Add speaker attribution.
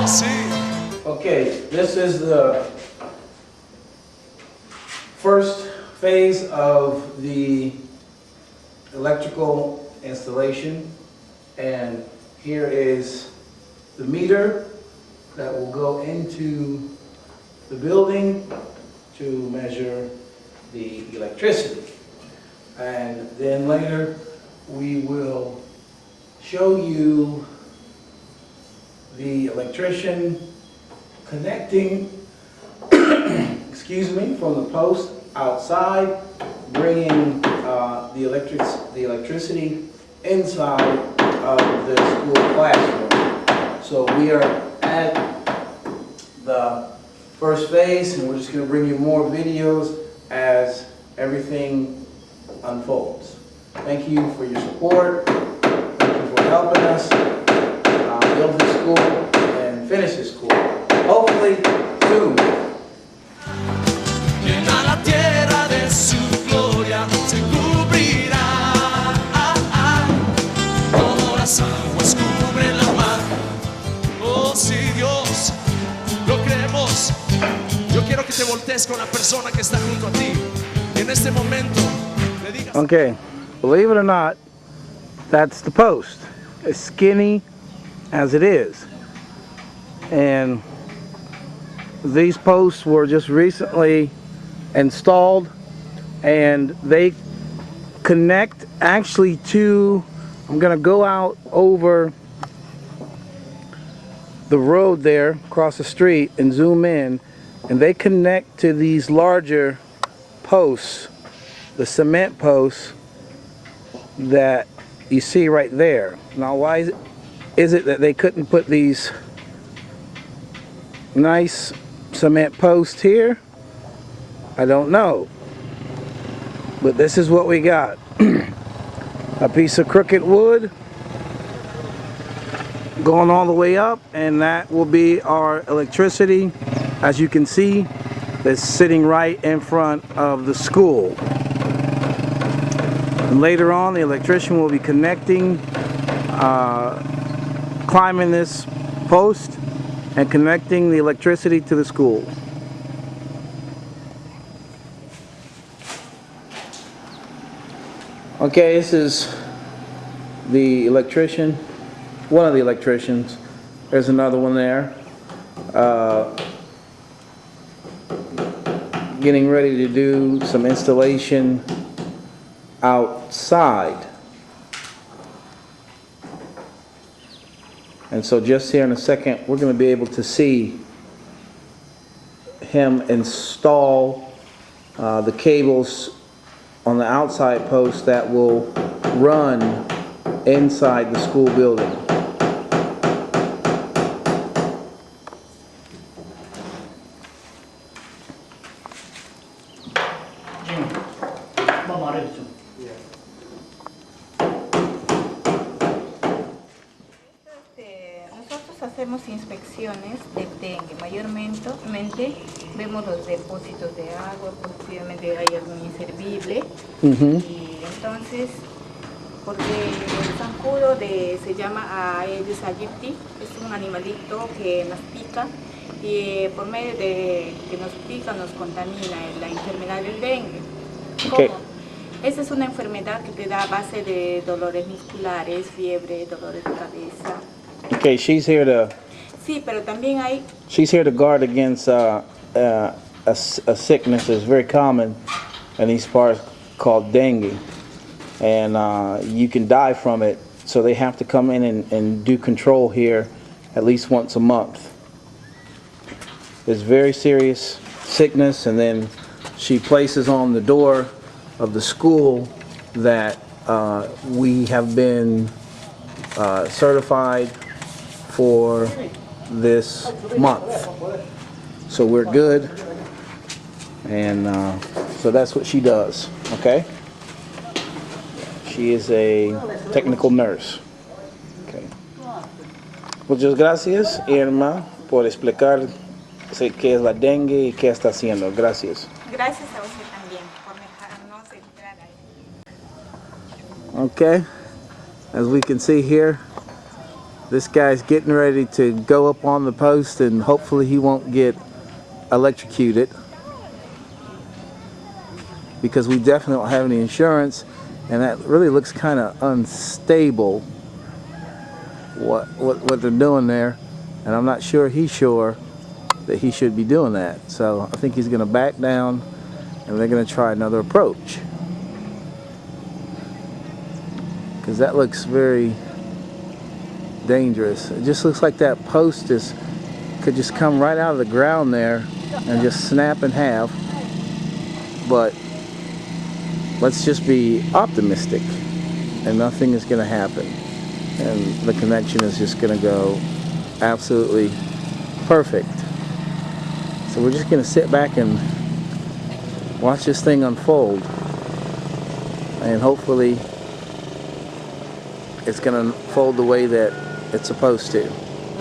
Speaker 1: Okay, this is the first phase of the electrical installation, and here is the meter that will go into the building to measure the electricity. And then later we will show you the electrician connecting excuse me, from the post outside, bringing the electricity inside of the school classroom. So we are at the first phase, and we're just going to bring you more videos as everything unfolds. Thank you for your support. Thank you for helping us build this school and finish this school. Hopefully soon.
Speaker 2: Te voltees con la persona que está junto a ti. En este momento le digas.
Speaker 1: Okay, believe it or not, that's the post. As skinny as it is. And these posts were just recently installed, and they connect actually to, I'm gonna go out over the road there across the street and zoom in, and they connect to these larger posts, the cement posts that you see right there. Now why is it that they couldn't put these nice cement posts here? I don't know, but this is what we got. A piece of crooked wood going all the way up, and that will be our electricity, as you can see, that's sitting right in front of the school. And later on, the electrician will be connecting, climbing this post and connecting the electricity to the school. Okay, this is the electrician, one of the electricians. There's another one there. Getting ready to do some installation outside. And so just here in a second, we're going to be able to see him install the cables on the outside post that will run inside the school building.
Speaker 3: Nosotros hacemos inspecciones de dengue. Mayormente vemos los depósitos de agua, posiblemente hay algún inservible. Y entonces, porque el zancudo se llama Aedes aegypti, es un animalito que nos pica, y por medio de que nos pica nos contamina la enfermedad del dengue. ¿Cómo? Esa es una enfermedad que te da a base de dolores musculares, fiebre, dolores de cabeza.
Speaker 1: Okay, she's here to.
Speaker 3: Sí, pero también hay.
Speaker 1: She's here to guard against a sickness that's very common in these parts called dengue, and you can die from it. So they have to come in and do control here at least once a month. It's very serious sickness, and then she places on the door of the school that we have been certified for this month. So we're good, and so that's what she does, okay? She is a technical nurse. Okay. Muchas gracias, Irma, por explicar qué es la dengue y qué está haciendo. Gracias.
Speaker 3: Gracias a usted también por dejarnos entrar ahí.
Speaker 1: Okay, as we can see here, This guy's getting ready to go up on the post, and hopefully he won't get electrocuted, because we definitely don't have any insurance, and that really looks kind of unstable, what they're doing there, and I'm not sure he's sure that he should be doing that. So I think he's going to back down, and they're going to try another approach, because that looks very dangerous. It just looks like that post could just come right out of the ground there and just snap in half. But let's just be optimistic, and nothing is going to happen, and the connection is just going to go absolutely perfect. So we're just going to sit back and watch this thing unfold, and hopefully it's going to unfold the way that it's supposed to.